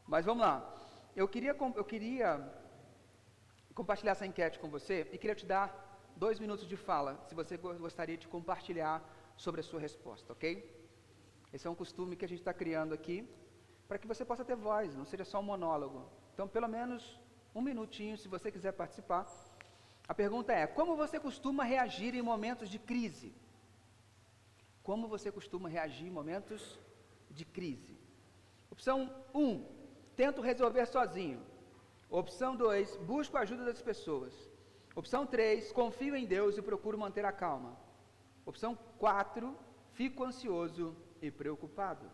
Mas vamos lá. Eu queria compartilhar essa enquete com você e queria te dar 2 minutos de fala, se você gostaria de compartilhar sobre a sua resposta, ok? Esse é um costume que a gente está criando aqui, para que você possa ter voz, não seja só um monólogo. Então, pelo menos 1 minutinho, se você quiser participar. A pergunta é: como você costuma reagir em momentos de crise? Como você costuma reagir em momentos de crise? Opção 1, tento resolver sozinho. Opção 2, busco a ajuda das pessoas. Opção 3, confio em Deus e procuro manter a calma. Opção 4, fico ansioso e preocupado.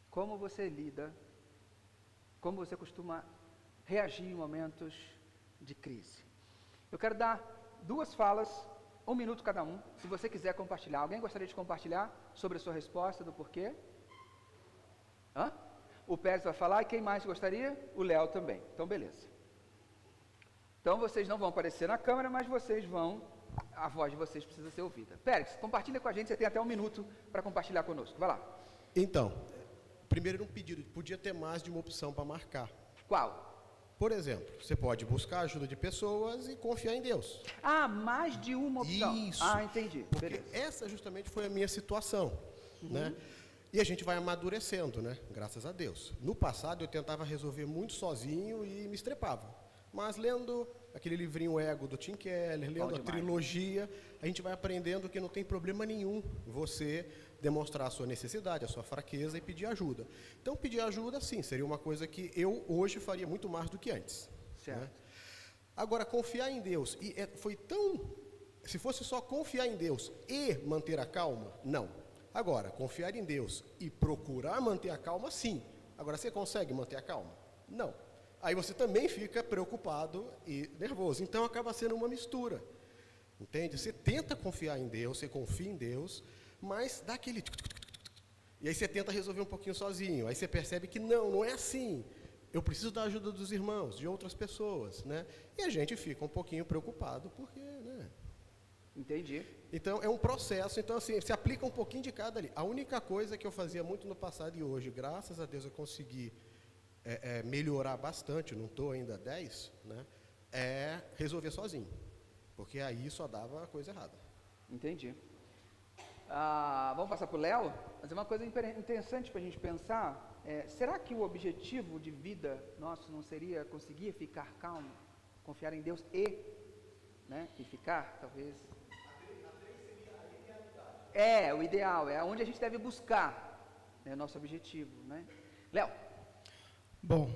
Como você lida, como você costuma reagir em momentos de crise? Eu quero dar 2 falas, 1 minuto cada um, se você quiser compartilhar. Alguém gostaria de compartilhar sobre a sua resposta, do porquê? O Pérez vai falar, e quem mais gostaria? O Léo também. Então, beleza. Então, vocês não vão aparecer na câmera, mas vocês vão, a voz de vocês precisa ser ouvida. Pérez, compartilha com a gente, você tem até 1 minuto para compartilhar conosco. Vai lá. Então, primeiro um pedido, podia ter mais de uma opção para marcar. Qual? Por exemplo, você pode buscar a ajuda de pessoas e confiar em Deus. Mais de uma opção. Isso. Entendi. Porque beleza. essa justamente foi a minha situação, né? E a gente vai amadurecendo, né? Graças a Deus. No passado eu tentava resolver muito sozinho e me estrepava. Mas lendo aquele livrinho Ego do Tim Keller, lendo a trilogia, a gente vai aprendendo que não tem problema nenhum você demonstrar a sua necessidade, a sua fraqueza e pedir ajuda. Então, pedir ajuda, sim, seria uma coisa que eu hoje faria muito mais do que antes. Certo. Né? Agora, confiar em Deus, foi tão... Se fosse só confiar em Deus e manter a calma, não. Agora, confiar em Deus e procurar manter a calma, sim. Agora, você consegue manter a calma? Não. Aí você também fica preocupado e nervoso. Então, acaba sendo uma mistura. Entende? Você tenta confiar em Deus, você confia em Deus, mas dá aquele... E aí você tenta resolver um pouquinho sozinho. Aí você percebe que não é assim. Eu preciso da ajuda dos irmãos, de outras pessoas, né? E a gente fica um pouquinho preocupado, porque, né? Entendi. Então, é um processo. Então, assim, se aplica um pouquinho de cada ali. A única coisa que eu fazia muito no passado e hoje, graças a Deus, eu consegui melhorar bastante, não estou ainda 10, né? É resolver sozinho. Porque aí só dava a coisa errada. Entendi. Vamos passar para o Léo? Mas é uma coisa interessante para a gente pensar. Será que o objetivo de vida nosso não seria conseguir ficar calmo, confiar em Deus né, e ficar, talvez... o ideal, é onde a gente deve buscar, né, o nosso objetivo, né? Léo? Bom,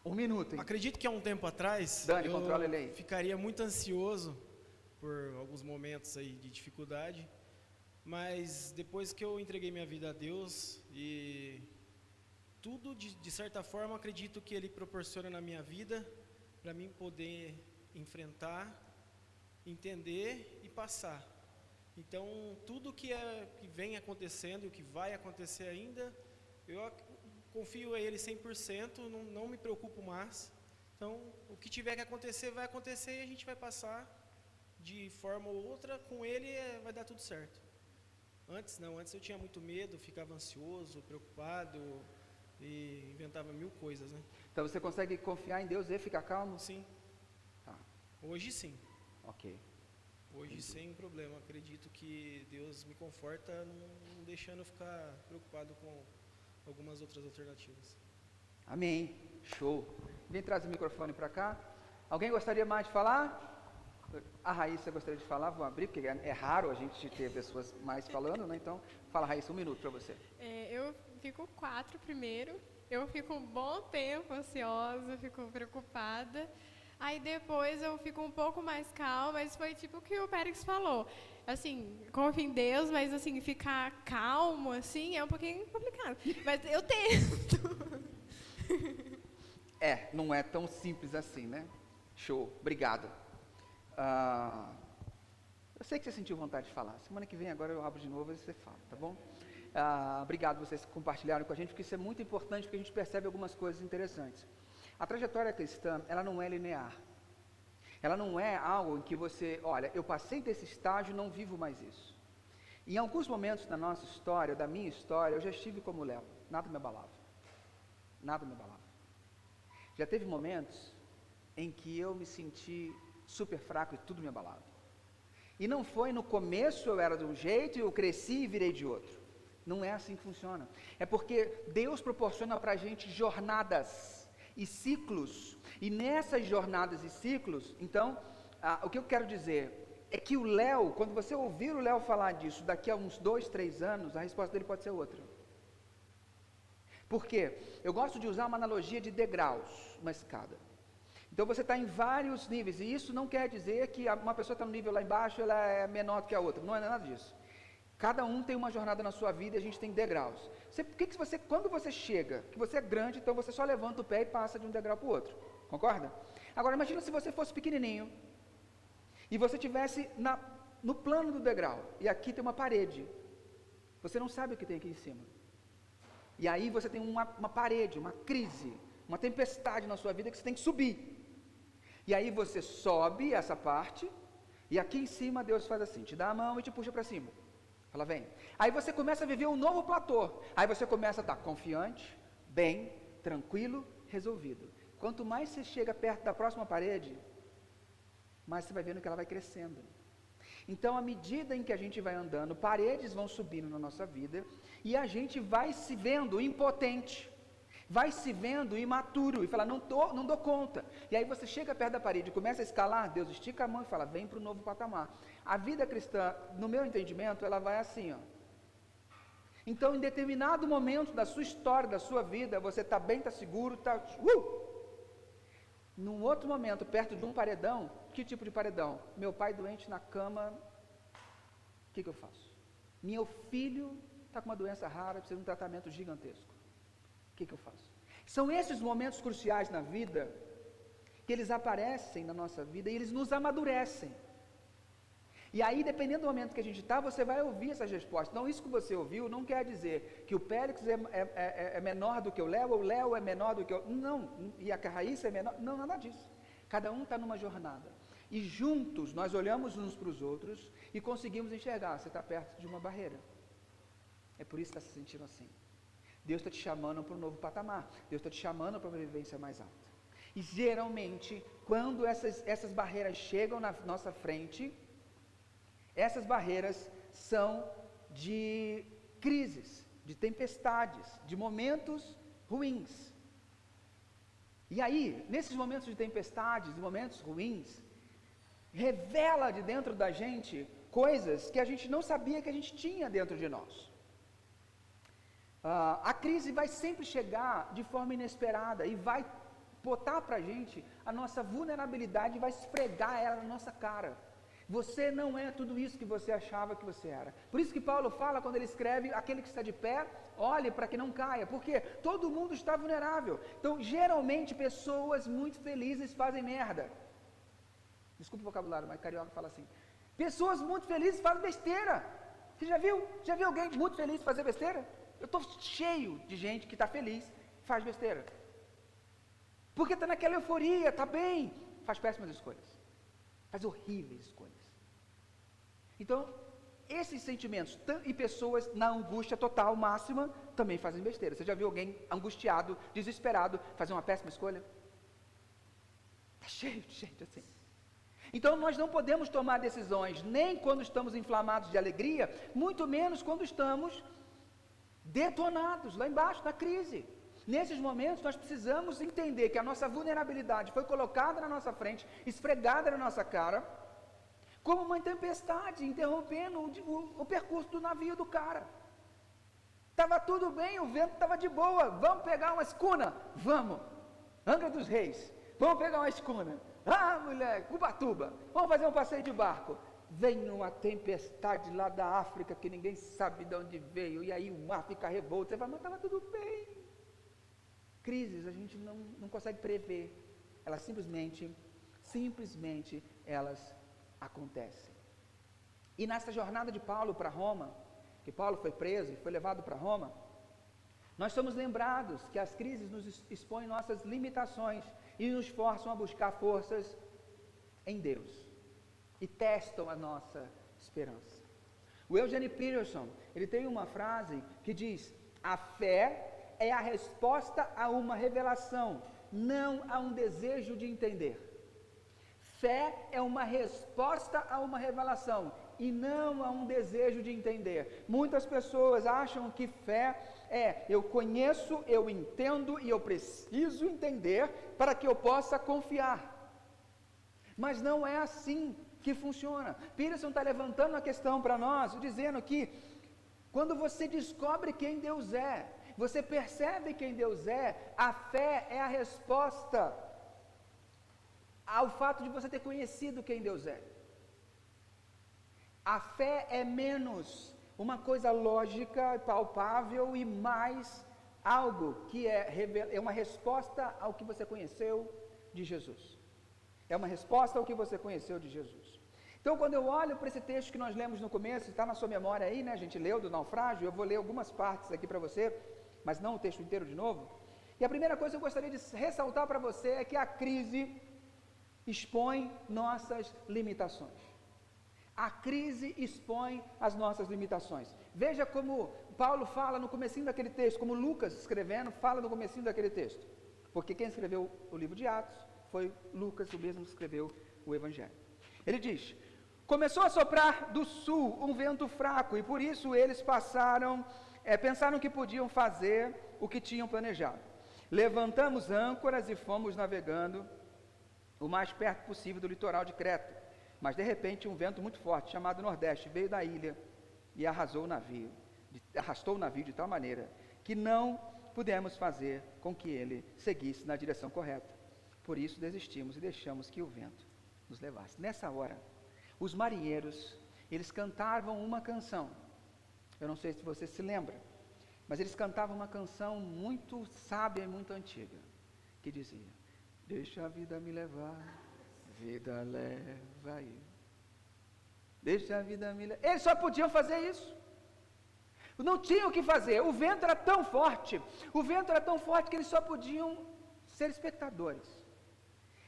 1 minuto, hein? acredito que há um tempo atrás, Dani, controla ele aí. ficaria muito ansioso por alguns momentos aí de dificuldade, mas depois que eu entreguei minha vida a Deus e tudo, de certa forma, acredito que Ele proporciona na minha vida para mim poder enfrentar, entender e passar. Então, tudo que vem acontecendo e o que vai acontecer ainda, eu confio a Ele 100%, não me preocupo mais. Então, o que tiver que acontecer, vai acontecer e a gente vai passar de forma ou outra. Com Ele vai dar tudo certo. Antes não, antes eu tinha muito medo, ficava ansioso, preocupado e inventava 1000 coisas, né? Então você consegue confiar em Deus e ficar calmo? Sim. Tá. Hoje sim. Ok. Hoje sem problema. Acredito que Deus me conforta, não deixando eu ficar preocupado com algumas outras alternativas. Amém. Show. Vem trazer o microfone para cá. Alguém gostaria mais de falar? A Raíssa gostaria de falar, vou abrir, porque é raro a gente ter pessoas mais falando, né? Então, fala, Raíssa, 1 minuto para você. Eu fico 4 primeiro, eu fico um bom tempo ansiosa, fico preocupada, aí depois eu fico um pouco mais calma, mas foi tipo o que o Pérez falou, assim, confio em Deus, mas assim, ficar calmo, assim, é um pouquinho complicado, mas eu tento. Não é tão simples assim, né? Show, obrigado. Eu sei que você sentiu vontade de falar. Semana que vem agora eu abro de novo e você fala, tá bom? Obrigado vocês que compartilharam com a gente, porque isso é muito importante, porque a gente percebe algumas coisas interessantes. A trajetória cristã, ela não é linear. Ela não é algo em que você, olha, eu passei desse estágio, não vivo mais isso. Em alguns momentos da nossa história, da minha história, eu já estive como Léo, nada me abalava. nada me abalava. Já teve momentos em que eu me senti super fraco e tudo me abalava. E não foi no começo eu era de um jeito e eu cresci e virei de outro. Não é assim que funciona. É porque Deus proporciona para a gente jornadas e ciclos. E nessas jornadas e ciclos, então, o que eu quero dizer é que o Léo, quando você ouvir o Léo falar disso daqui a uns 2, 3 anos, a resposta dele pode ser outra. Por quê? Eu gosto de usar uma analogia de degraus, uma escada. Então você está em vários níveis, e isso não quer dizer que uma pessoa está no nível lá embaixo, ela é menor do que a outra, não é nada disso. Cada um tem uma jornada na sua vida e a gente tem degraus. Quando você chega, que você é grande, então você só levanta o pé e passa de um degrau para o outro, concorda? Agora imagina se você fosse pequenininho, e você estivesse no plano do degrau, e aqui tem uma parede, você não sabe o que tem aqui em cima. E aí você tem uma parede, uma crise, uma tempestade na sua vida que você tem que subir. E aí você sobe essa parte, e aqui em cima Deus faz assim, te dá a mão e te puxa para cima. Fala, vem. Aí você começa a viver um novo platô. Aí você começa a estar confiante, bem, tranquilo, resolvido. Quanto mais você chega perto da próxima parede, mais você vai vendo que ela vai crescendo. Então, à medida em que a gente vai andando, paredes vão subindo na nossa vida, e a gente vai se vendo impotente, vai se vendo imaturo, e fala, não dou conta. E aí você chega perto da parede e começa a escalar, Deus estica a mão e fala, vem para o novo patamar. A vida cristã, no meu entendimento, ela vai assim, ó. Então, em determinado momento da sua história, da sua vida, você está bem, está seguro, está... Num outro momento, perto de um paredão, que tipo de paredão? Meu pai doente na cama, o que eu faço? Meu filho está com uma doença rara, precisa de um tratamento gigantesco. O que eu faço? São esses momentos cruciais na vida, que eles aparecem na nossa vida e eles nos amadurecem. E aí, dependendo do momento que a gente está, você vai ouvir essas respostas. Então, isso que você ouviu não quer dizer que o Pélix é menor do que o Léo é menor do que o... Não, e a Raíssa é menor. Não, nada disso. Cada um está numa jornada. E juntos, nós olhamos uns para os outros e conseguimos enxergar. Você está perto de uma barreira. É por isso que está se sentindo assim. Deus está te chamando para um novo patamar. Deus está te chamando para uma vivência mais alta. E, geralmente, quando essas barreiras chegam na nossa frente... Essas barreiras são de crises, de tempestades, de momentos ruins. E aí, nesses momentos de tempestades, de momentos ruins, revela de dentro da gente coisas que a gente não sabia que a gente tinha dentro de nós. A crise vai sempre chegar de forma inesperada e vai botar para a gente a nossa vulnerabilidade e vai esfregar ela na nossa cara. Você não é tudo isso que você achava que você era. Por isso que Paulo fala, quando ele escreve, aquele que está de pé, olhe para que não caia, porque todo mundo está vulnerável. Então, geralmente, pessoas muito felizes fazem merda. Desculpa o vocabulário, mas carioca fala assim. Pessoas muito felizes fazem besteira. Você já viu? Já viu alguém muito feliz fazer besteira? Eu estou cheio de gente que está feliz, faz besteira. Porque está naquela euforia, está bem, faz péssimas escolhas. Faz horríveis escolhas. Então, esses sentimentos e pessoas na angústia total, máxima, também fazem besteira. Você já viu alguém angustiado, desesperado, fazer uma péssima escolha? Está cheio de gente assim. Então, nós não podemos tomar decisões, nem quando estamos inflamados de alegria, muito menos quando estamos detonados, lá embaixo, na crise. Nesses momentos, nós precisamos entender que a nossa vulnerabilidade foi colocada na nossa frente, esfregada na nossa cara, como uma tempestade, interrompendo o percurso do navio do cara. Estava tudo bem, o vento estava de boa, vamos pegar uma escuna? Vamos. Angra dos Reis, vamos pegar uma escuna. Ah, moleque, Ubatuba, vamos fazer um passeio de barco. Vem uma tempestade lá da África, que ninguém sabe de onde veio, e aí o mar fica revolto, você vai, mas estava tudo bem. Crises a gente não consegue prever, elas simplesmente elas acontecem. E nessa jornada de Paulo para Roma, que Paulo foi preso e foi levado para Roma, nós somos lembrados que as crises nos expõem nossas limitações e nos forçam a buscar forças em Deus e testam a nossa esperança. O Eugene Peterson, ele tem uma frase que diz: a fé é a resposta a uma revelação, não a um desejo de entender. Fé é uma resposta a uma revelação e não a um desejo de entender. Muitas pessoas acham que fé é eu conheço, eu entendo e eu preciso entender para que eu possa confiar. Mas não é assim que funciona. Peterson está levantando a questão para nós, dizendo que quando você descobre quem Deus é, você percebe quem Deus é, a fé é a resposta ao fato de você ter conhecido quem Deus é. A fé é menos uma coisa lógica, palpável e mais algo que é uma resposta ao que você conheceu de Jesus. É uma resposta ao que você conheceu de Jesus. Então, quando eu olho para esse texto que nós lemos no começo, está na sua memória aí, né? A gente leu do naufrágio, eu vou ler algumas partes aqui para você, mas não o texto inteiro de novo. E a primeira coisa que eu gostaria de ressaltar para você é que a crise expõe nossas limitações. A crise expõe as nossas limitações. Veja como Paulo fala no comecinho daquele texto, como Lucas escrevendo fala no comecinho daquele texto. Porque quem escreveu o livro de Atos foi Lucas, o mesmo que escreveu o Evangelho. Ele diz: começou a soprar do sul um vento fraco, e por isso eles pensaram que podiam fazer o que tinham planejado. Levantamos âncoras e fomos navegando o mais perto possível do litoral de Creta. Mas de repente um vento muito forte, chamado Nordeste, veio da ilha e arrastou o navio de tal maneira que não pudemos fazer com que ele seguisse na direção correta. Por isso desistimos e deixamos que o vento nos levasse. Nessa hora, os marinheiros, eles cantavam uma canção. Eu não sei se você se lembra, mas eles cantavam uma canção muito sábia e muito antiga, que dizia: deixa a vida me levar, vida leva eu. Deixa a vida me levar. Eles só podiam fazer isso. Não tinham o que fazer. O vento era tão forte que eles só podiam ser espectadores.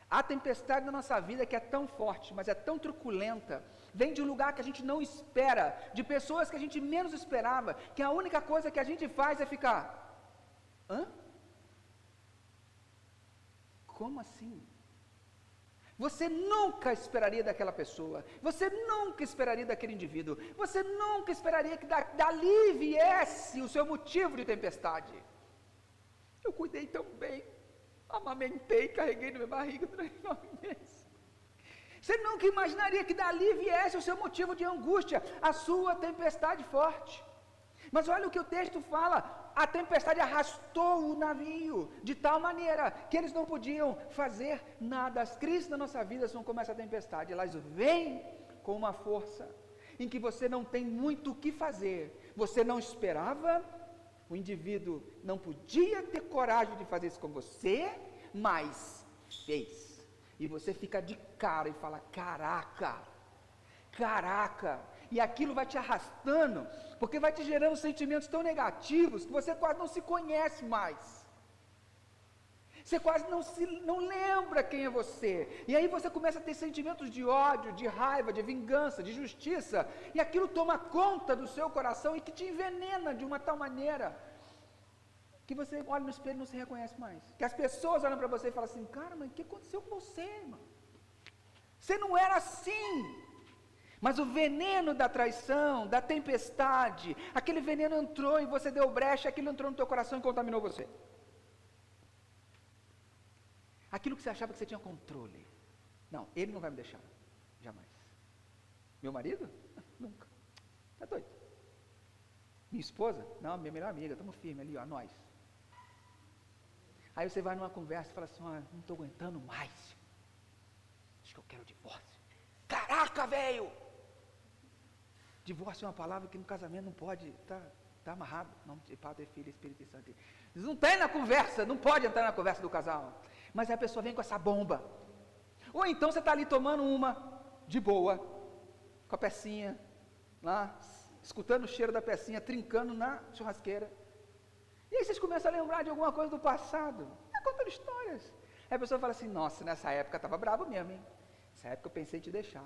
A tempestade na nossa vida que é tão forte, mas é tão truculenta, vem de um lugar que a gente não espera, de pessoas que a gente menos esperava, que a única coisa que a gente faz é ficar: hã? Como assim? Você nunca esperaria daquela pessoa, você nunca esperaria daquele indivíduo, você nunca esperaria que dali viesse o seu motivo de tempestade. Eu cuidei tão bem, amamentei, carreguei na minha barriga durante 9 meses. Você nunca imaginaria que dali viesse o seu motivo de angústia, a sua tempestade forte. Mas olha o que o texto fala: a tempestade arrastou o navio de tal maneira que eles não podiam fazer nada. As crises na nossa vida são como essa tempestade, elas vêm com uma força em que você não tem muito o que fazer. Você não esperava, o indivíduo não podia ter coragem de fazer isso com você, mas fez. E você fica de cara e fala: caraca, e aquilo vai te arrastando, porque vai te gerando sentimentos tão negativos que você quase não se conhece mais. Você quase não lembra quem é você. E aí você começa a ter sentimentos de ódio, de raiva, de vingança, de justiça, e aquilo toma conta do seu coração e que te envenena de uma tal maneira que você olha no espelho e não se reconhece mais. Que as pessoas olham para você e falam assim: cara, mas o que aconteceu com você, irmão? Você não era assim. Mas o veneno da traição, da tempestade, aquele veneno entrou e você deu brecha, aquilo entrou no teu coração e contaminou você. Aquilo que você achava que você tinha controle. Não, ele não vai me deixar. Jamais. Meu marido? Nunca. Tá doido. Minha esposa? Não, minha melhor amiga, estamos firmes ali, ó, nós. Aí você vai numa conversa e fala assim: ó, não estou aguentando mais. Acho que eu quero divórcio. Caraca, velho! Divórcio é uma palavra que no casamento não pode, tá amarrado. Não, de Pai, Filho e Espírito Santo. Não tem na conversa, não pode entrar na conversa do casal. Mas aí a pessoa vem com essa bomba. Ou então você está ali tomando uma de boa, com a pecinha lá, escutando o cheiro da pecinha, trincando na churrasqueira. E aí vocês começam a lembrar de alguma coisa do passado. Contando histórias. Aí a pessoa fala assim: nossa, nessa época estava bravo mesmo, hein? Nessa época eu pensei em te deixar.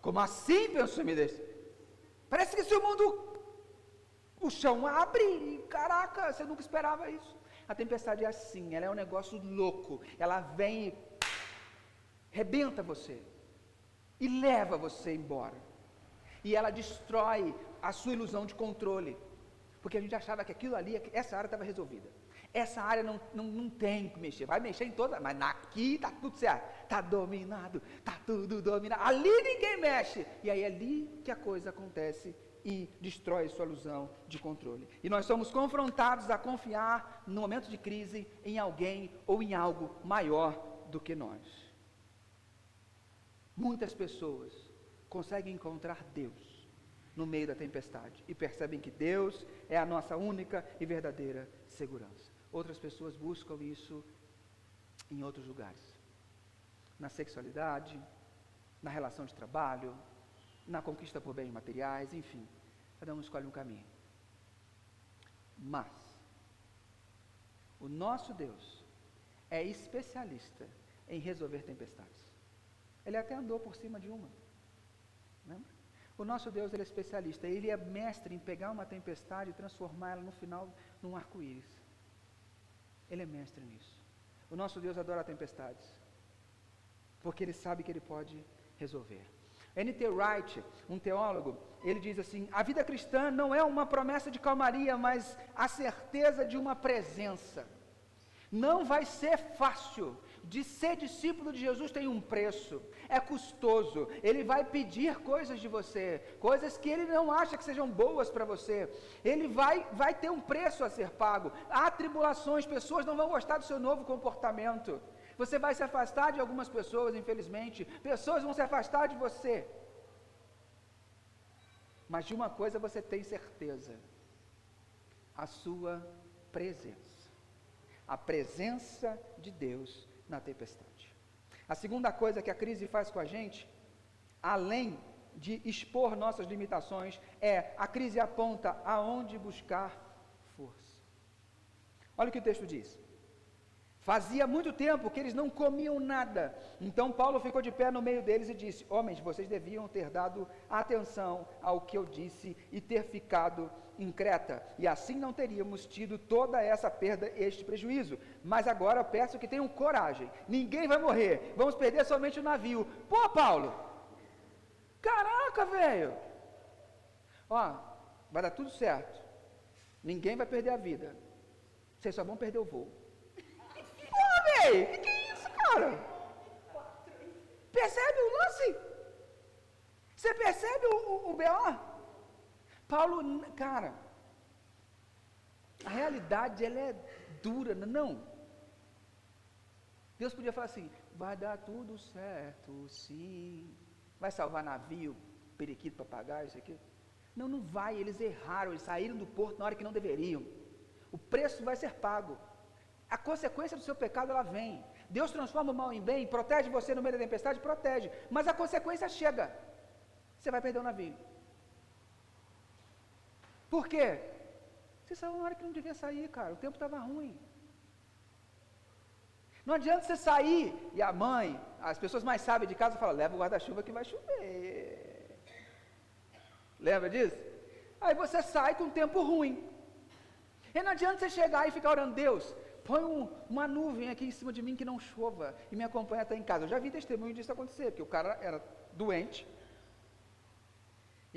Como assim pensou em me deixar? Parece que se o mundo o chão abre e, caraca, você nunca esperava isso. A tempestade é assim, ela é um negócio louco, ela vem e rebenta você, e leva você embora, e ela destrói a sua ilusão de controle, porque a gente achava que aquilo ali, essa área estava resolvida, essa área não tem que mexer, vai mexer em toda, mas aqui está tudo certo, está dominado, está tudo dominado, ali ninguém mexe, e aí é ali que a coisa acontece, e destrói sua ilusão de controle. E nós somos confrontados a confiar, no momento de crise, em alguém ou em algo maior do que nós. Muitas pessoas conseguem encontrar Deus no meio da tempestade e percebem que Deus é a nossa única e verdadeira segurança. Outras pessoas buscam isso em outros lugares, na sexualidade, na relação de trabalho, na conquista por bens materiais, enfim, cada um escolhe um caminho. Mas o nosso Deus é especialista em resolver tempestades. Ele até andou por cima de uma, lembra? O nosso Deus, ele é especialista, ele é mestre em pegar uma tempestade e transformá-la no final num arco-íris. Ele é mestre nisso. O nosso Deus adora tempestades, porque ele sabe que ele pode resolver. N.T. Wright, um teólogo, ele diz assim: a vida cristã não é uma promessa de calmaria, mas a certeza de uma presença. Não vai ser fácil. De ser discípulo de Jesus tem um preço, é custoso, ele vai pedir coisas de você, coisas que ele não acha que sejam boas para você, ele vai ter um preço a ser pago, há tribulações, pessoas não vão gostar do seu novo comportamento, você vai se afastar de algumas pessoas, infelizmente, pessoas vão se afastar de você, mas de uma coisa você tem certeza, a sua presença, a presença de Deus na tempestade. A segunda coisa que a crise faz com a gente, além de expor nossas limitações, é a crise aponta aonde buscar força. Olha o que o texto diz. Fazia muito tempo que eles não comiam nada. Então Paulo ficou de pé no meio deles e disse: homens, vocês deviam ter dado atenção ao que eu disse e ter ficado em Creta, e assim não teríamos tido toda essa perda, este prejuízo. Mas agora eu peço que tenham coragem, ninguém vai morrer, vamos perder somente o navio. Pô, Paulo, caraca, velho, ó, vai dar tudo certo, ninguém vai perder a vida, vocês só vão perder o voo. Pô, velho, que é isso, cara? Percebe o lance? Você percebe o B.O.? Paulo, cara, a realidade ela é dura, não. Deus podia falar assim: vai dar tudo certo, sim. Vai salvar navio, periquito, papagaio, isso aqui. Não, não vai, eles erraram, eles saíram do porto na hora que não deveriam. O preço vai ser pago. A consequência do seu pecado, ela vem. Deus transforma o mal em bem, protege você no meio da tempestade, protege. Mas a consequência chega. Você vai perder o navio. Por quê? Você saiu na hora que não devia sair, cara. O tempo estava ruim. Não adianta você sair e a mãe, as pessoas mais sábias de casa falam: leva o guarda-chuva que vai chover. Lembra disso? Aí você sai com o tempo ruim. E não adianta você chegar e ficar orando: Deus, põe uma nuvem aqui em cima de mim que não chova e me acompanha até em casa. Eu já vi testemunho disso acontecer, porque o cara era doente.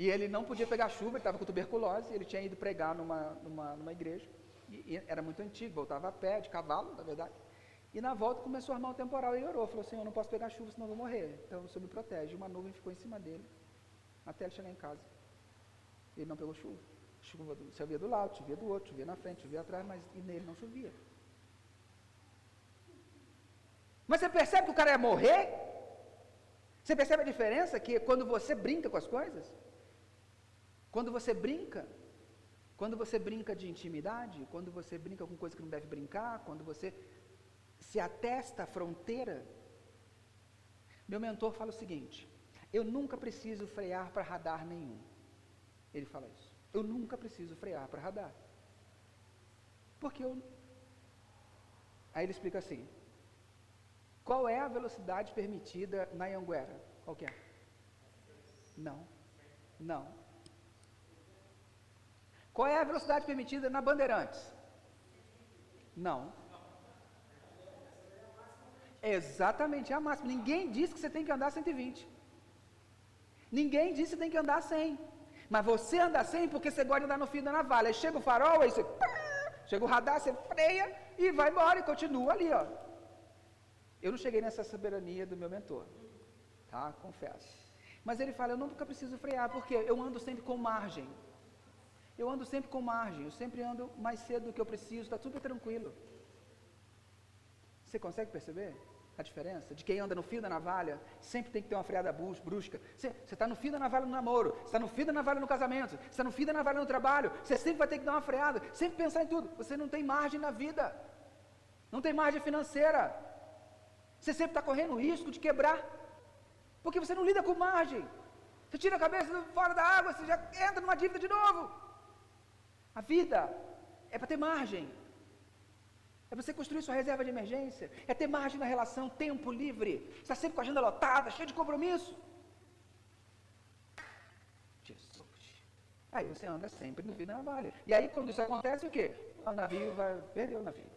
E ele não podia pegar chuva, ele estava com tuberculose, ele tinha ido pregar numa igreja, e era muito antigo, voltava a pé, de cavalo, na verdade, e na volta começou a armar um temporal, e ele orou, falou assim: eu não posso pegar chuva, senão eu vou morrer, então o Senhor me protege. Uma nuvem ficou em cima dele, até ele chegar em casa. Ele não pegou chuva, chovia do lado, chovia do outro, chovia na frente, chovia atrás, mas nele não chovia. Mas você percebe que o cara ia morrer? Você percebe a diferença que quando você brinca com as coisas? Quando você brinca de intimidade, quando você brinca com coisa que não deve brincar, quando você se atesta à fronteira. Meu mentor fala o seguinte: eu nunca preciso frear para radar nenhum. Ele fala isso. Eu nunca preciso frear para radar. Porque Aí ele explica assim: qual é a velocidade permitida na Anhanguera? Qual que é? Não. Qual é a velocidade permitida na Bandeirantes? Não. Exatamente, é a máxima. Ninguém disse que você tem que andar 120. Ninguém disse que você tem que andar 100. Mas você anda 100 porque você gosta de andar no fio da navalha. Aí chega o farol, aí você... Chega o radar, você freia e vai embora e continua ali, ó. Eu não cheguei nessa soberania do meu mentor, tá? Confesso. Mas ele fala, eu nunca preciso frear, porque eu ando sempre com margem. Eu ando sempre com margem, eu sempre ando mais cedo do que eu preciso, está super tranquilo. Você consegue perceber a diferença? De quem anda no fio da navalha, sempre tem que ter uma freada brusca. Você está no fio da navalha no namoro, você está no fio da navalha no casamento, você está no fio da navalha no trabalho, você sempre vai ter que dar uma freada, sempre pensar em tudo. Você não tem margem na vida, não tem margem financeira. Você sempre está correndo o risco de quebrar, porque você não lida com margem. Você tira a cabeça fora da água, você já entra numa dívida de novo. A vida é para ter margem. É você construir sua reserva de emergência. É ter margem na relação, tempo livre. Você está sempre com a agenda lotada, cheio de compromisso. Jesus. Aí você anda sempre no fio da navalha. E aí quando isso acontece, o quê? O navio vai perder o navio.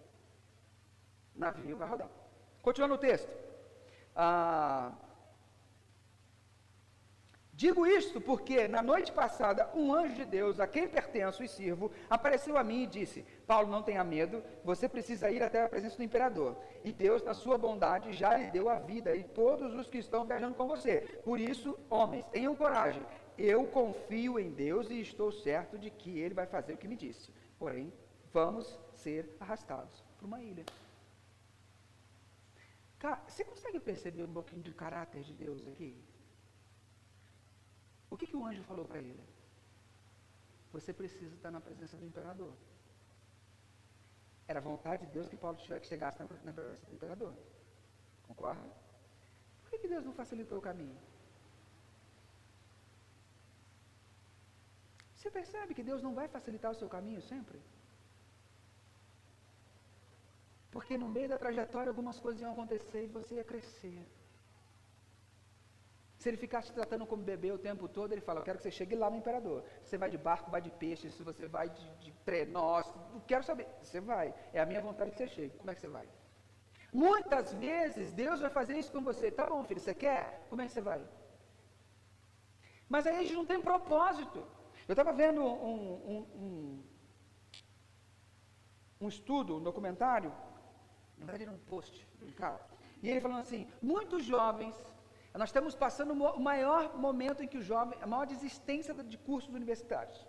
O navio vai rodar. Continuando o texto. Digo isto porque, na noite passada, um anjo de Deus, a quem pertenço e sirvo, apareceu a mim e disse, Paulo, não tenha medo, você precisa ir até a presença do imperador. E Deus, na sua bondade, já lhe deu a vida e todos os que estão viajando com você. Por isso, homens, tenham coragem. Eu confio em Deus e estou certo de que Ele vai fazer o que me disse. Porém, vamos ser arrastados para uma ilha. Cara, você consegue perceber um pouquinho do caráter de Deus aqui? O que o anjo falou para ele? Você precisa estar na presença do imperador. Era a vontade de Deus que Paulo chegasse na presença do imperador. Concorda? Por que Deus não facilitou o caminho? Você percebe que Deus não vai facilitar o seu caminho sempre? Porque no meio da trajetória algumas coisas iam acontecer e você ia crescer. Se ele ficar te tratando como bebê o tempo todo, ele fala, eu quero que você chegue lá no imperador. Você vai de barco, vai de peixe, se você vai de trenó, não quero saber. Você vai, é a minha vontade que você chegue. Como é que você vai? Muitas vezes, Deus vai fazer isso com você. Tá bom, filho, você quer? Como é que você vai? Mas aí a gente não tem propósito. Eu estava vendo um estudo, um documentário, na verdade era um post, e ele falando assim, muitos jovens, nós estamos passando o maior momento em que o jovem, a maior desistência de cursos universitários.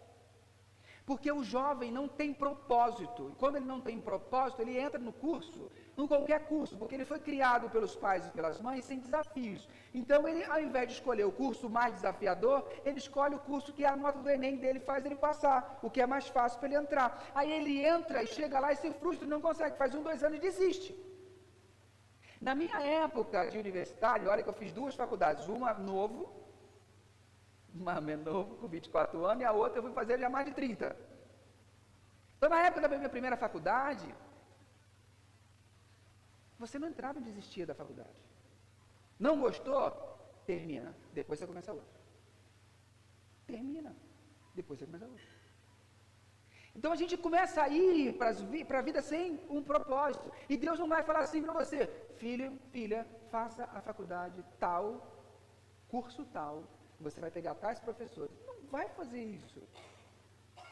Porque o jovem não tem propósito. E quando ele não tem propósito, ele entra no curso, em qualquer curso, porque ele foi criado pelos pais e pelas mães sem desafios. Então, ele, ao invés de escolher o curso mais desafiador, ele escolhe o curso que a nota do Enem dele faz ele passar, o que é mais fácil para ele entrar. Aí ele entra e chega lá e se frustra, não consegue, faz 1, 2 anos e desiste. Na minha época de universitário, olha que eu fiz 2 faculdades, uma novo, com 24 anos, e a outra eu fui fazer já mais de 30. Então, na época da minha primeira faculdade, você não entrava e desistia da faculdade. Não gostou? Termina. Depois você começa outra. Termina. Depois você começa outra. Então a gente começa a ir para a vida sem um propósito. E Deus não vai falar assim para você, filho, filha, faça a faculdade tal, curso tal, você vai pegar tais professores. Não vai fazer isso.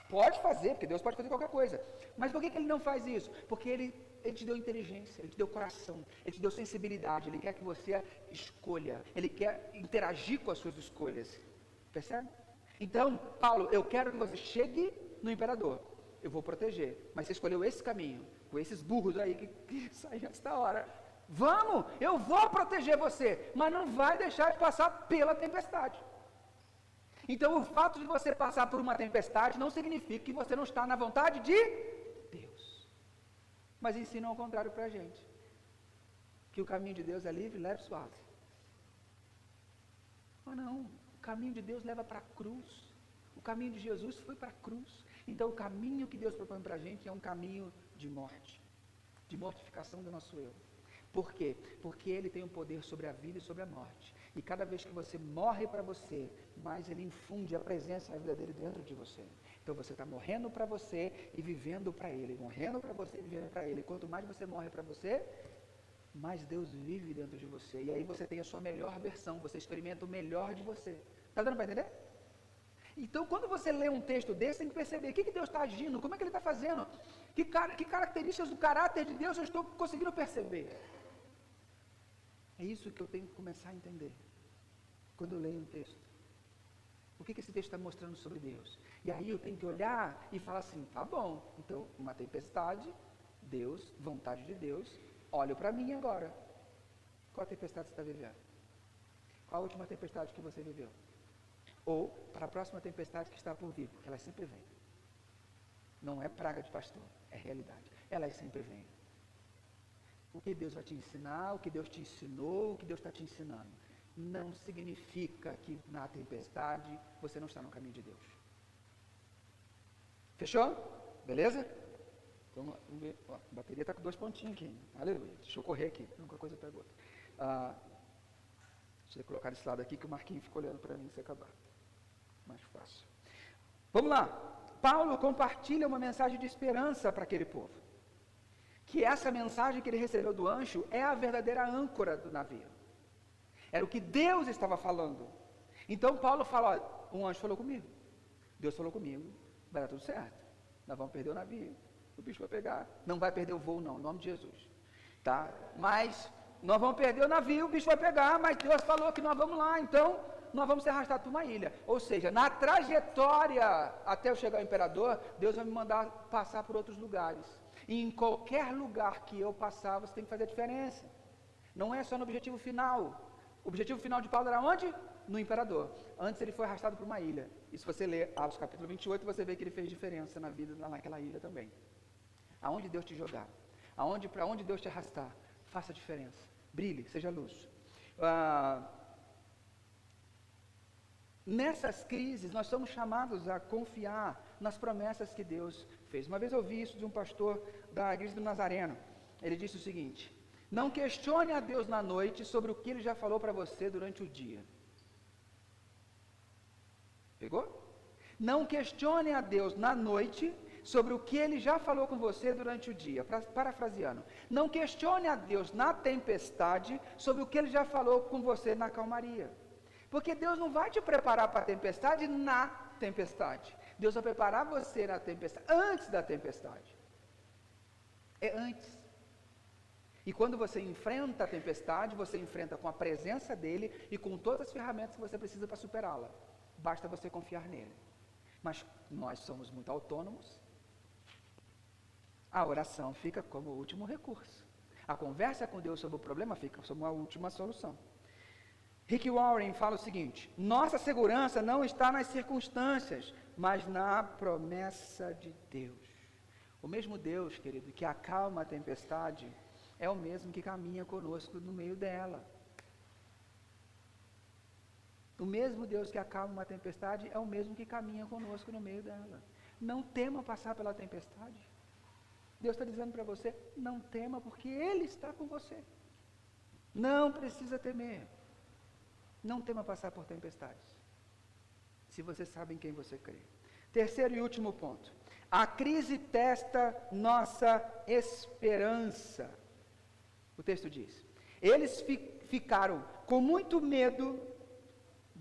Pode fazer, porque Deus pode fazer qualquer coisa. Mas por que Ele não faz isso? Porque Ele te deu inteligência, Ele te deu coração, Ele te deu sensibilidade, Ele quer que você escolha, Ele quer interagir com as suas escolhas. Percebe? Então, Paulo, eu quero que você chegue no imperador. Eu vou proteger, mas você escolheu esse caminho, com esses burros aí que saem antes da hora. Vamos, eu vou proteger você, mas não vai deixar de passar pela tempestade. Então, o fato de você passar por uma tempestade não significa que você não está na vontade de Deus. Mas ensina ao contrário para a gente, que o caminho de Deus é livre, leve e suave. Mas não, o caminho de Deus leva para a cruz. O caminho de Jesus foi para a cruz. Então, o caminho que Deus propõe para a gente é um caminho de morte, de mortificação do nosso eu. Por quê? Porque Ele tem o poder sobre a vida e sobre a morte. E cada vez que você morre para você, mais ele infunde a presença e a vida dele dentro de você. Então você está morrendo para você e vivendo para ele. Morrendo para você e vivendo para ele. Quanto mais você morre para você, mais Deus vive dentro de você. E aí você tem a sua melhor versão. Você experimenta o melhor de você. Está dando para entender? Então, quando você lê um texto desse, tem que perceber o que Deus está agindo, como é que Ele está fazendo, que características do caráter de Deus eu estou conseguindo perceber. É isso que eu tenho que começar a entender, quando eu leio um texto. O que esse texto está mostrando sobre Deus? E aí eu tenho que olhar e falar assim, tá bom, então, uma tempestade, Deus, vontade de Deus, olha para mim agora. Qual a tempestade você está vivendo? Qual a última tempestade que você viveu? Ou para a próxima tempestade que está por vir, porque elas sempre vêm. Não é praga de pastor, é realidade. Elas sempre vêm. O que Deus vai te ensinar, o que Deus te ensinou, o que Deus está te ensinando, não significa que na tempestade você não está no caminho de Deus. Fechou? Beleza? Então, vamos ver. Ó, a bateria está com 2 pontinhos aqui. Aleluia. Deixa eu correr aqui. Uma coisa pega outra. Deixa eu colocar esse lado aqui que o Marquinhos ficou olhando para mim se acabar. Mais fácil. Vamos lá. Paulo compartilha uma mensagem de esperança para aquele povo. Que essa mensagem que ele recebeu do anjo é a verdadeira âncora do navio. Era o que Deus estava falando. Então Paulo fala, ó, um anjo falou comigo. Deus falou comigo, vai dar tudo certo. Nós vamos perder o navio. O bicho vai pegar. Não vai perder o voo não, em nome de Jesus. Tá? Mas nós vamos perder o navio, o bicho vai pegar, mas Deus falou que nós vamos lá, então nós vamos ser arrastados para uma ilha. Ou seja, na trajetória até eu chegar ao imperador, Deus vai me mandar passar por outros lugares. E em qualquer lugar que eu passar, você tem que fazer a diferença. Não é só no objetivo final. O objetivo final de Paulo era onde? No imperador. Antes ele foi arrastado para uma ilha. E se você ler Atos capítulo 28, você vê que ele fez diferença na vida lá naquela ilha também. Aonde Deus te jogar, para onde Deus te arrastar, faça a diferença. Brilhe, seja luz. Nessas crises, nós somos chamados a confiar nas promessas que Deus fez. Uma vez eu ouvi isso de um pastor da igreja do Nazareno. Ele disse o seguinte: não questione a Deus na noite sobre o que Ele já falou para você durante o dia. Pegou? Não questione a Deus na noite sobre o que Ele já falou com você durante o dia. Parafraseando, não questione a Deus na tempestade sobre o que Ele já falou com você na calmaria. Porque Deus não vai te preparar para a tempestade na tempestade. Deus vai preparar você na tempestade, antes da tempestade. É antes. E quando você enfrenta a tempestade, você enfrenta com a presença dEle e com todas as ferramentas que você precisa para superá-la. Basta você confiar nele. Mas nós somos muito autônomos. A oração fica como o último recurso. A conversa com Deus sobre o problema fica como a última solução. Rick Warren fala o seguinte: nossa segurança não está nas circunstâncias, mas na promessa de Deus. O mesmo Deus, querido, que acalma a tempestade, é o mesmo que caminha conosco no meio dela. O mesmo Deus que acalma uma tempestade é o mesmo que caminha conosco no meio dela. Não tema passar pela tempestade. Deus está dizendo para você, não tema, porque Ele está com você. Não precisa temer. Não tema passar por tempestades, se você sabe em quem você crê. Terceiro e último ponto. A crise testa nossa esperança. O texto diz, eles ficaram com muito medo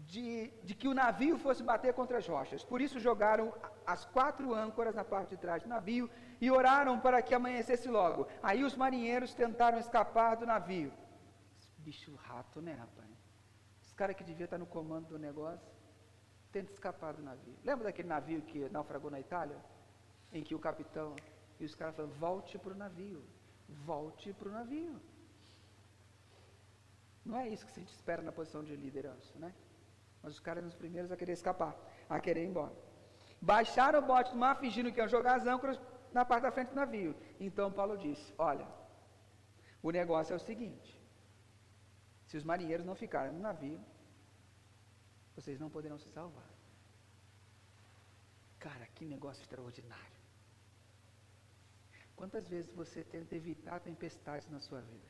de que o navio fosse bater contra as rochas. Por isso jogaram as 4 âncoras na parte de trás do navio e oraram para que amanhecesse logo. Aí os marinheiros tentaram escapar do navio. Esse bicho rato, né, rapaz? Esse cara que devia estar no comando do negócio, tenta escapar do navio. Lembra daquele navio que naufragou na Itália? Em que o capitão e os caras falaram, volte para o navio. Volte para o navio. Não é isso que a gente espera na posição de liderança, né? Mas os caras eram os primeiros a querer escapar, a querer ir embora. Baixaram o bote do mar, fingindo que iam jogar as âncoras na parte da frente do navio. Então Paulo disse, olha, o negócio é o seguinte, se os marinheiros não ficarem no navio, vocês não poderão se salvar. Cara, que negócio extraordinário. Quantas vezes você tenta evitar tempestades na sua vida?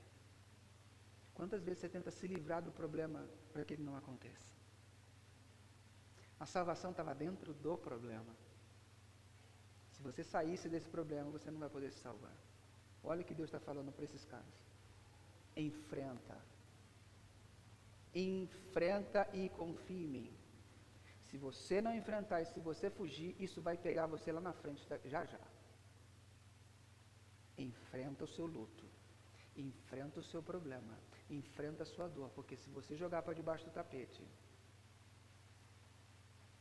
Quantas vezes você tenta se livrar do problema para que ele não aconteça? A salvação estava dentro do problema. Se você saísse desse problema, você não vai poder se salvar. Olha o que Deus está falando para esses caras. Enfrenta. Enfrenta e confia em mim. Se você não enfrentar e se você fugir, isso vai pegar você lá na frente, já já. Enfrenta o seu luto. Enfrenta o seu problema. Enfrenta a sua dor, porque se você jogar para debaixo do tapete,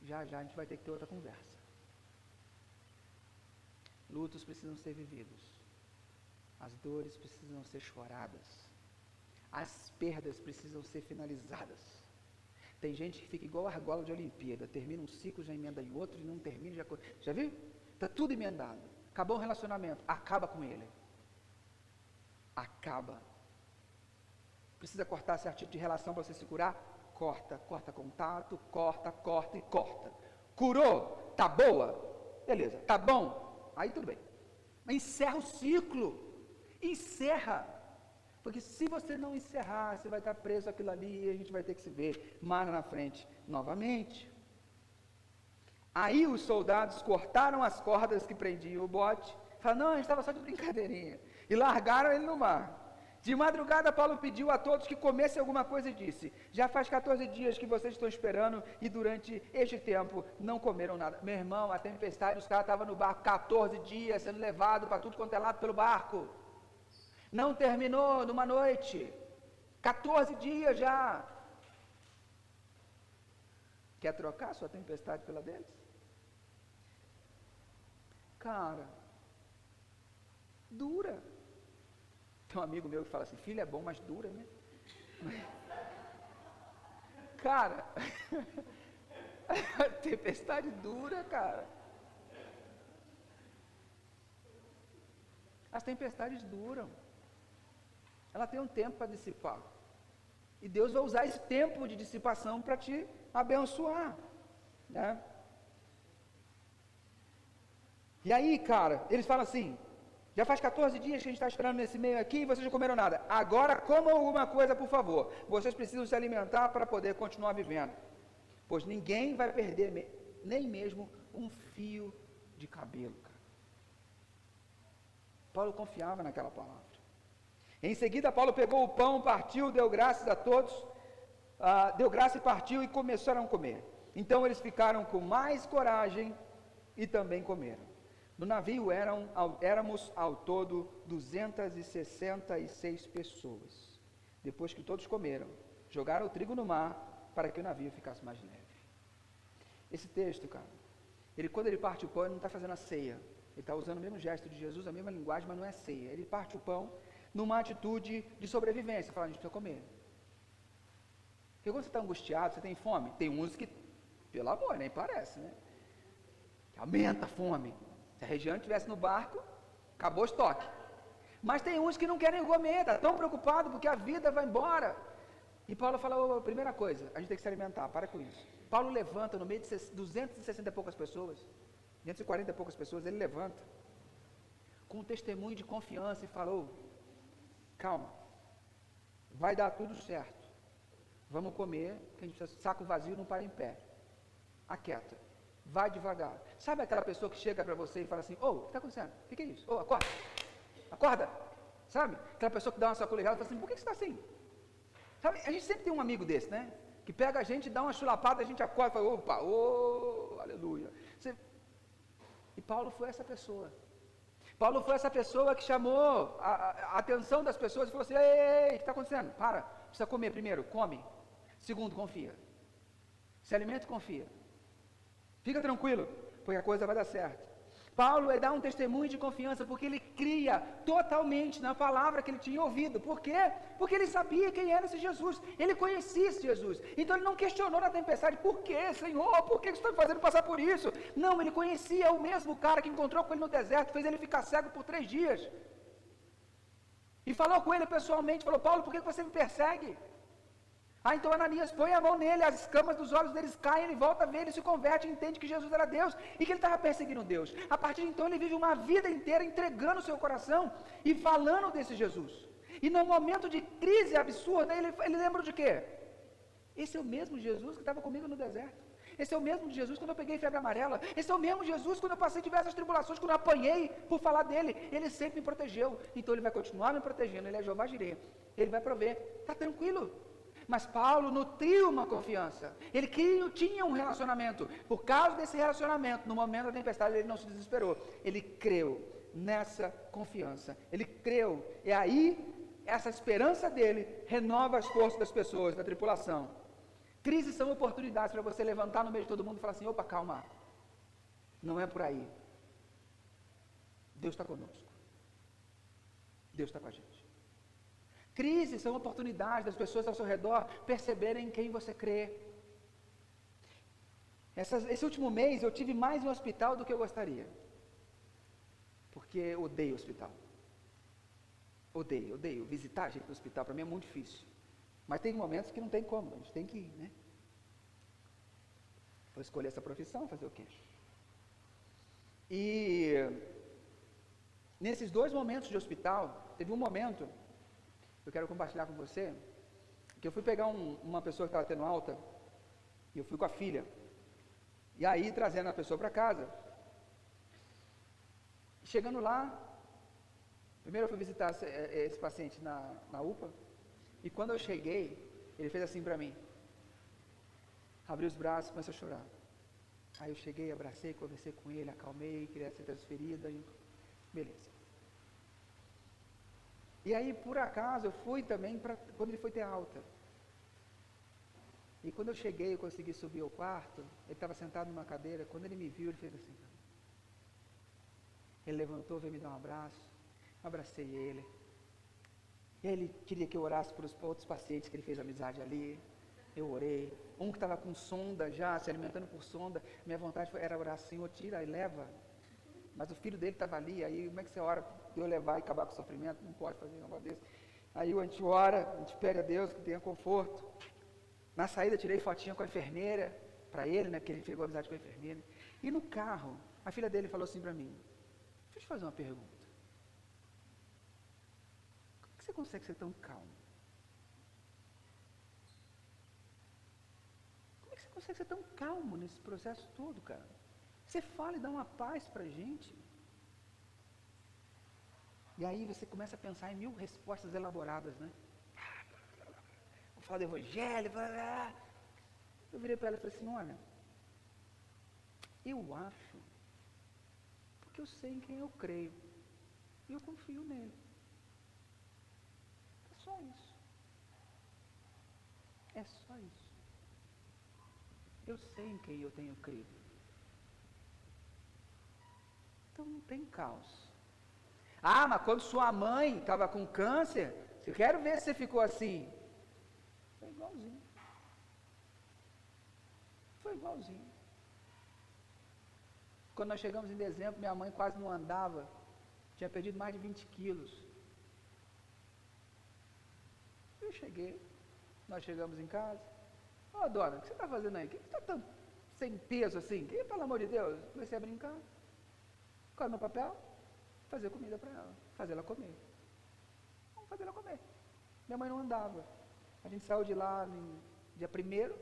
já já a gente vai ter que ter outra conversa. Lutos precisam ser vividos. As dores precisam ser choradas. As perdas precisam ser finalizadas. Tem gente que fica igual a argola de Olimpíada, termina um ciclo, já emenda em outro, e não termina, já viu? Está tudo emendado. Acabou o relacionamento, acaba com ele. Acaba. Precisa cortar certo tipo de relação para você se curar? Corta contato, corta e corta. Curou? Tá boa? Beleza, tá bom? Aí tudo bem. Mas encerra o ciclo. Encerra. Porque se você não encerrar, você vai estar preso àquilo ali e a gente vai ter que se ver mais na frente novamente. Aí os soldados cortaram as cordas que prendiam o bote. Falaram, não, a gente estava só de brincadeirinha. E largaram ele no mar. De madrugada, Paulo pediu a todos que comessem alguma coisa e disse, já faz 14 dias que vocês estão esperando e durante este tempo não comeram nada. Meu irmão, a tempestade, os caras estavam no barco 14 dias, sendo levados para tudo quanto é lado pelo barco. Não terminou numa noite. 14 dias já. Quer trocar sua tempestade pela deles? Cara, dura. Tem um amigo meu que fala assim, filho é bom, mas dura, né? Cara, a tempestade dura, cara. As tempestades duram. Ela tem um tempo para dissipar. E Deus vai usar esse tempo de dissipação para te abençoar, né? E aí, cara, eles falam assim, já faz 14 dias que a gente está esperando nesse meio aqui e vocês não comeram nada. Agora comam alguma coisa, por favor. Vocês precisam se alimentar para poder continuar vivendo. Pois ninguém vai perder nem mesmo um fio de cabelo, cara. Paulo confiava naquela palavra. Em seguida, Paulo pegou o pão, partiu, deu graças a todos, deu graça e partiu e começaram a comer. Então eles ficaram com mais coragem e também comeram. No navio éramos ao todo 266 pessoas. Depois que todos comeram, jogaram o trigo no mar para que o navio ficasse mais leve. Esse texto, cara, quando ele parte o pão, ele não está fazendo a ceia. Ele está usando o mesmo gesto de Jesus, a mesma linguagem, mas não é ceia. Ele parte o pão numa atitude de sobrevivência. Fala, a gente precisa comer. Porque quando você está angustiado, você tem fome. Tem uns que, pelo amor, nem parece, né? Que aumenta a fome. Se a Regiane estivesse no barco, acabou o estoque. Mas tem uns que não querem comer, está tão preocupado porque a vida vai embora. E Paulo fala, primeira coisa, a gente tem que se alimentar, para com isso. Paulo levanta no meio de 260 e poucas pessoas, 240 e poucas pessoas, ele levanta, com um testemunho de confiança e falou, calma, vai dar tudo certo, vamos comer, que a gente precisa, saco vazio não para em pé, aquieta, vai devagar. Sabe aquela pessoa que chega para você e fala assim, o que está acontecendo? O que é isso? Acorda, sabe? Aquela pessoa que dá uma sacolejada e fala assim, por que você está assim? Sabe, a gente sempre tem um amigo desse, né? Que pega a gente, dá uma chulapada, a gente acorda e fala, opa, aleluia. E Paulo foi essa pessoa. Paulo foi essa pessoa que chamou a atenção das pessoas e falou assim, ei, o que está acontecendo? Para, precisa comer primeiro, come. Segundo, confia. Se alimenta e confia. Fica tranquilo, porque a coisa vai dar certo. Paulo dá um testemunho de confiança, porque ele cria totalmente na palavra que ele tinha ouvido. Por quê? Porque ele sabia quem era esse Jesus. Ele conhecia esse Jesus. Então ele não questionou na tempestade, por quê, Senhor? Por que você está me fazendo passar por isso? Não, ele conhecia o mesmo cara que encontrou com ele no deserto, fez ele ficar cego por 3 dias. E falou com ele pessoalmente, falou, Paulo, por que você me persegue? Então Ananias põe a mão nele, as escamas dos olhos deles caem, ele volta a ver, ele se converte, entende que Jesus era Deus e que ele estava perseguindo Deus. A partir de então ele vive uma vida inteira entregando o seu coração e falando desse Jesus. E no momento de crise absurda, ele lembra de quê? Esse é o mesmo Jesus que estava comigo no deserto. Esse é o mesmo Jesus quando eu peguei febre amarela. Esse é o mesmo Jesus quando eu passei diversas tribulações, quando eu apanhei por falar dele. Ele sempre me protegeu. Então ele vai continuar me protegendo. Ele é Jeová Jireh. Ele vai prover. Está tranquilo. Mas Paulo nutriu uma confiança. Ele tinha um relacionamento. Por causa desse relacionamento, no momento da tempestade, ele não se desesperou. Ele creu nessa confiança. Ele creu. E aí, essa esperança dele renova as forças das pessoas, da tripulação. Crises são oportunidades para você levantar no meio de todo mundo e falar assim, opa, calma. Não é por aí. Deus está conosco. Deus está com a gente. Crises são oportunidades das pessoas ao seu redor perceberem em quem você crê. Esse último mês eu tive mais em um hospital do que eu gostaria. Porque eu odeio hospital. Odeio. Visitar a gente no hospital, para mim é muito difícil. Mas tem momentos que não tem como, a gente tem que ir, né? Vou escolher essa profissão, fazer o quê? E nesses 2 momentos de hospital, teve um momento, eu quero compartilhar com você, que eu fui pegar uma pessoa que estava tendo alta, e eu fui com a filha, e aí trazendo a pessoa para casa, chegando lá, primeiro eu fui visitar esse paciente na UPA, e quando eu cheguei, ele fez assim para mim, abriu os braços e começou a chorar. Aí eu cheguei, abracei, conversei com ele, acalmei, queria ser transferida, e beleza. E aí, por acaso, eu fui também quando ele foi ter alta. E quando eu cheguei, eu consegui subir ao quarto, ele estava sentado numa cadeira, quando ele me viu, ele fez assim. Ele levantou, veio me dar um abraço, abracei ele. E aí ele queria que eu orasse para os outros pacientes que ele fez amizade ali. Eu orei. Um que estava com sonda já, se alimentando por sonda, minha vontade era orar, Senhor, tira e leva. Mas o filho dele estava ali, aí como é que você ora para eu levar e acabar com o sofrimento? Não pode fazer um negócio desse. Aí a gente ora, a gente pede a Deus que tenha conforto. Na saída tirei fotinha com a enfermeira, para ele, né, porque ele pegou amizade com a enfermeira. E no carro, a filha dele falou assim para mim, deixa eu te fazer uma pergunta. Como é que você consegue ser tão calmo? Como é que você consegue ser tão calmo nesse processo todo, cara? Você fala e dá uma paz para a gente. E aí você começa a pensar em 1000 respostas elaboradas, né? Vou falar do evangelho, eu virei para ela e falei assim, olha, eu acho, porque eu sei em quem eu creio, e eu confio nele. É só isso. É só isso. Eu sei em quem eu tenho crido. Então não tem caos. Ah, mas quando sua mãe estava com câncer, eu quero ver se você ficou assim. Foi igualzinho. Foi igualzinho. Quando nós chegamos em dezembro, minha mãe quase não andava. Tinha perdido mais de 20 quilos. Eu cheguei. Nós chegamos em casa. Ô, dona, o que você está fazendo aí? Por que você está tão sem peso assim? Pelo amor de Deus. Comecei a brincar. Qual é o meu papel? Fazer comida para ela. Fazer ela comer. Vamos fazer ela comer. Minha mãe não andava. A gente saiu de lá no dia 1º.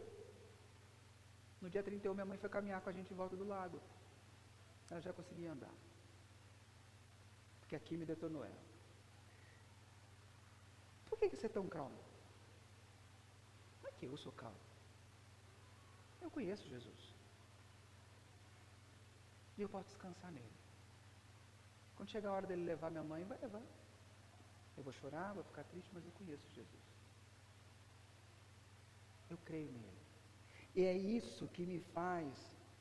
No dia 31, minha mãe foi caminhar com a gente em volta do lago. Ela já conseguia andar. Porque aqui me detonou ela. Por que você é tão calmo? Não é que eu sou calmo. Eu conheço Jesus. E eu posso descansar nele. Quando chegar a hora dele levar minha mãe, vai levar. Eu vou chorar, vou ficar triste, mas eu conheço Jesus. Eu creio nele. E é isso que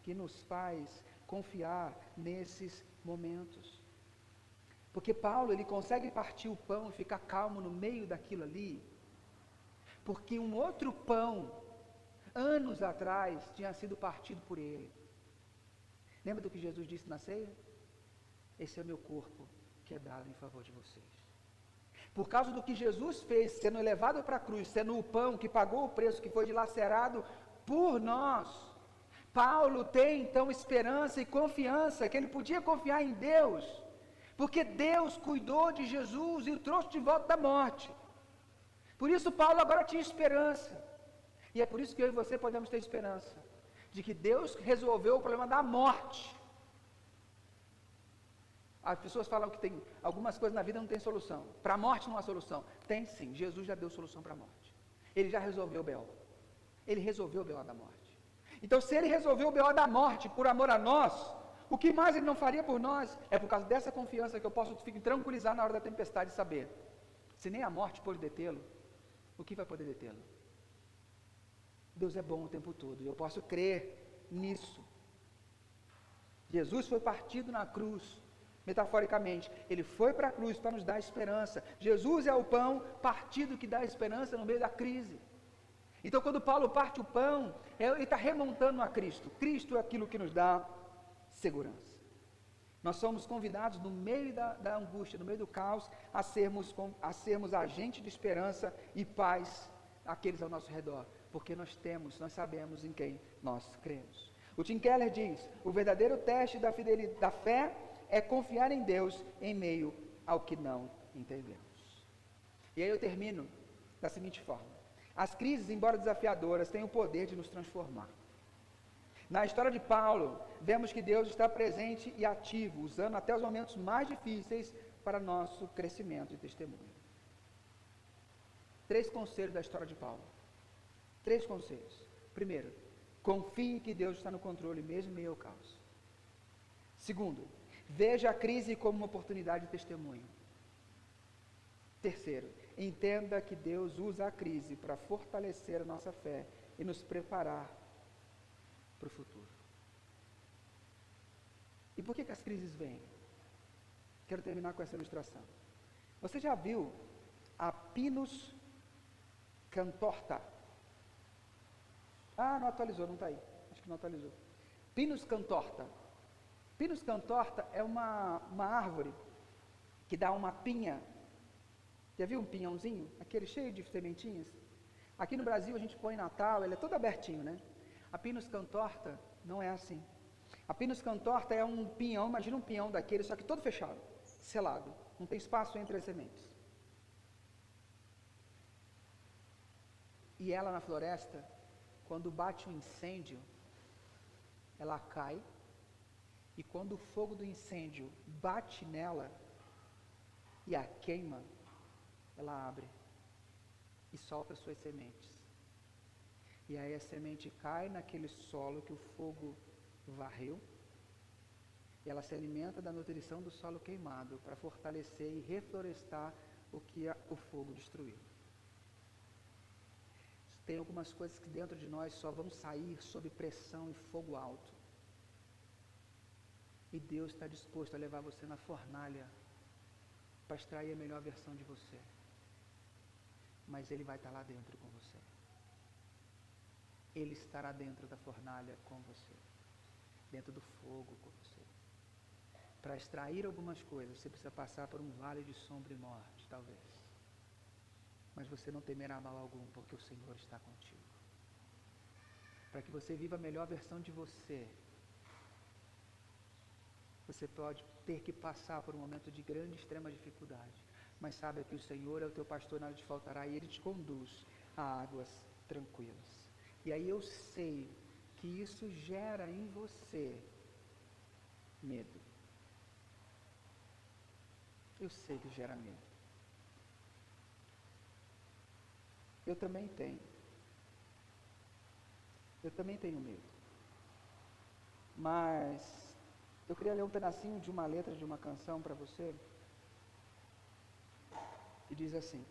que nos faz confiar nesses momentos. Porque Paulo, ele consegue partir o pão e ficar calmo no meio daquilo ali, porque um outro pão, anos atrás, tinha sido partido por ele. Lembra do que Jesus disse na ceia? Esse é o meu corpo, que é dado em favor de vocês. Por causa do que Jesus fez, sendo elevado para a cruz, sendo o pão que pagou o preço, que foi dilacerado por nós, Paulo tem então esperança e confiança, que ele podia confiar em Deus, Porque Deus cuidou de Jesus e o trouxe de volta da morte. Por isso Paulo agora tinha esperança. E é por isso que eu e você podemos ter esperança. De que Deus resolveu o problema da morte. As pessoas falam que tem algumas coisas na vida não tem solução. Para a morte não há solução. Tem sim, Jesus já deu solução para a morte. Ele já resolveu o B.O. Ele resolveu o B.O. da morte. Então se ele resolveu o B.O. da morte por amor a nós, o que mais ele não faria por nós? É por causa dessa confiança que eu posso ficar tranquilizar na hora da tempestade e saber. Se nem a morte pode detê-lo, o que vai poder detê-lo? Deus é bom o tempo todo e eu posso crer nisso. Jesus foi partido na cruz, metaforicamente. Ele foi para a cruz para nos dar esperança. Jesus é o pão partido que dá esperança no meio da crise. Então quando Paulo parte o pão, ele está remontando a Cristo. Cristo é aquilo que nos dá segurança. Nós somos convidados no meio da angústia, no meio do caos, a sermos agente de esperança e paz àqueles ao nosso redor. Porque nós sabemos em quem nós cremos. O Tim Keller diz, o verdadeiro teste da fé é confiar em Deus em meio ao que não entendemos. E aí eu termino da seguinte forma. As crises, embora desafiadoras, têm o poder de nos transformar. Na história de Paulo, vemos que Deus está presente e ativo, usando até os momentos mais difíceis para nosso crescimento e testemunho. 3 conselhos da história de Paulo. 3 conselhos. Primeiro, confie que Deus está no controle, mesmo em meio ao caos. Segundo, veja a crise como uma oportunidade de testemunho. Terceiro, entenda que Deus usa a crise para fortalecer a nossa fé e nos preparar para o futuro. E por que as crises vêm? Quero terminar com essa ilustração. Você já viu a Pinus cantorta? Ah, não atualizou, não está aí. Acho que não atualizou. Pinus cantorta. Pinus cantorta é uma árvore que dá uma pinha. Já viu um pinhãozinho? Aquele cheio de sementinhas? Aqui no Brasil a gente põe Natal, ele é todo abertinho, né? A Pinus cantorta não é assim. A Pinus cantorta é um pinhão, imagina um pinhão daquele, só que todo fechado, selado. Não tem espaço entre as sementes. E ela na floresta, quando bate um incêndio, ela cai, e quando o fogo do incêndio bate nela e a queima, ela abre e solta suas sementes. E aí a semente cai naquele solo que o fogo varreu, e ela se alimenta da nutrição do solo queimado para fortalecer e reflorestar o que o fogo destruiu. Tem algumas coisas que dentro de nós só vão sair sob pressão e fogo alto. E Deus está disposto a levar você na fornalha para extrair a melhor versão de você. Mas Ele vai estar lá dentro com você. Ele estará dentro da fornalha com você. Dentro do fogo com você. Para extrair algumas coisas, você precisa passar por um vale de sombra e morte, talvez. Mas você não temerá mal algum, porque o Senhor está contigo. Para que você viva a melhor versão de você, você pode ter que passar por um momento de grande e extrema dificuldade. Mas saiba que o Senhor é o teu pastor, nada te faltará, e Ele te conduz a águas tranquilas. E aí eu sei que isso gera em você medo. Eu sei que gera medo. Eu também tenho. Eu também tenho medo. Mas eu queria ler um pedacinho de uma letra de uma canção para você. E diz assim: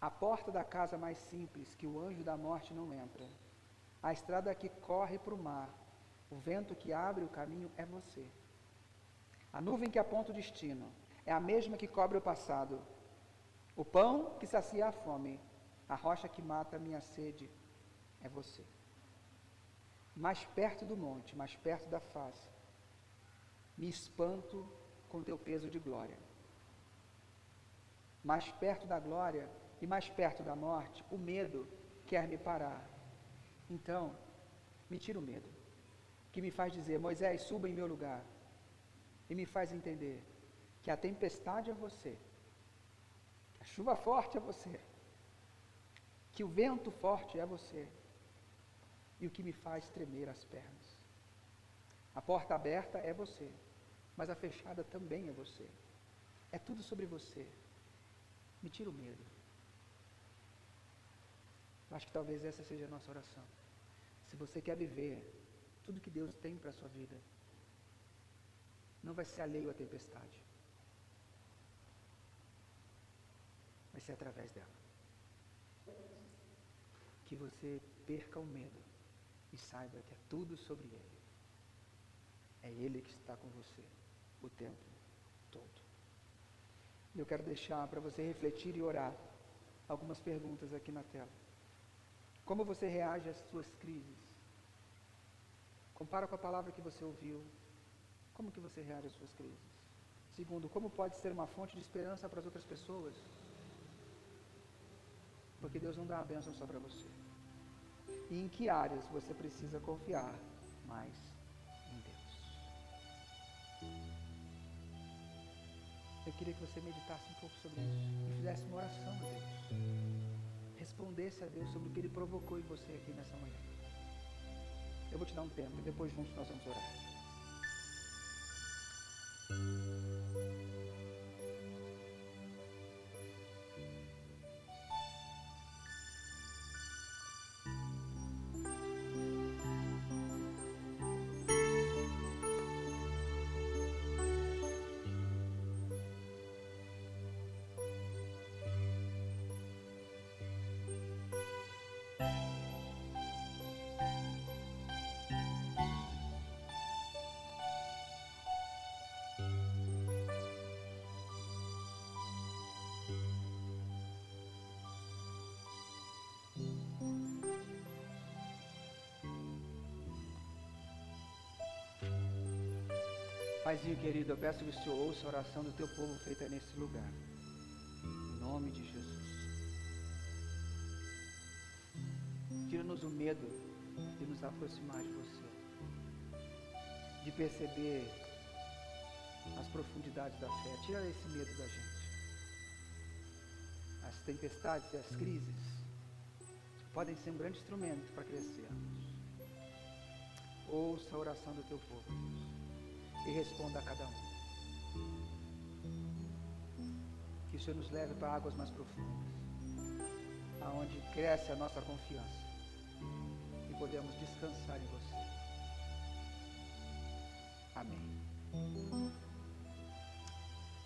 a porta da casa mais simples que o anjo da morte não entra, a estrada que corre para o mar, o vento que abre o caminho é você. A nuvem que aponta o destino é a mesma que cobre o passado. O pão que sacia a fome, a rocha que mata a minha sede é você. Mais perto do monte, mais perto da face, me espanto com teu peso de glória. Mais perto da glória e mais perto da morte, o medo quer me parar. Então, me tira o medo, que me faz dizer: Moisés, suba em meu lugar. E me faz entender: que a tempestade é você, que a chuva forte é você, que o vento forte é você, e o que me faz tremer as pernas. A porta aberta é você, mas a fechada também é você. É tudo sobre você. Me tira o medo. Eu acho que talvez essa seja a nossa oração. Se você quer viver tudo que Deus tem para a sua vida, não vai ser alheio à tempestade. Vai ser através dela. Que você perca o medo e saiba que é tudo sobre Ele. É Ele que está com você o tempo todo. Eu quero deixar para você refletir e orar algumas perguntas aqui na tela. Como você reage às suas crises? Compara com a palavra que você ouviu. Como que você reage às suas crises? Segundo, como pode ser uma fonte de esperança para as outras pessoas? Porque Deus não dá a bênção só para você. E em que áreas você precisa confiar mais em Deus? Eu queria que você meditasse um pouco sobre isso e fizesse uma oração a Deus. Respondesse a Deus sobre o que Ele provocou em você aqui nessa manhã. Eu vou te dar um tempo e depois juntos nós vamos orar. Paizinho querido, eu peço que o Senhor ouça a oração do teu povo feita nesse lugar. Em nome de Jesus. Tira-nos o medo de nos aproximar de você. De perceber as profundidades da fé. Tira esse medo da gente. As tempestades e as crises podem ser um grande instrumento para crescermos. Ouça a oração do teu povo, Deus. E responda a cada um. Que o Senhor nos leve para águas mais profundas, aonde cresce a nossa confiança e podemos descansar em você. Amém.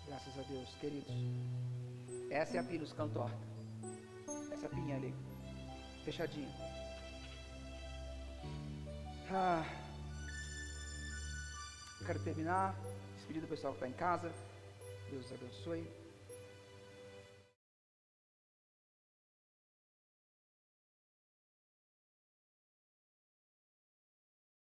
Graças a Deus, queridos. Essa é a Pinos Cantorta. Essa pinha ali, fechadinha. Quero terminar, despedindo do pessoal que está em casa. Deus abençoe.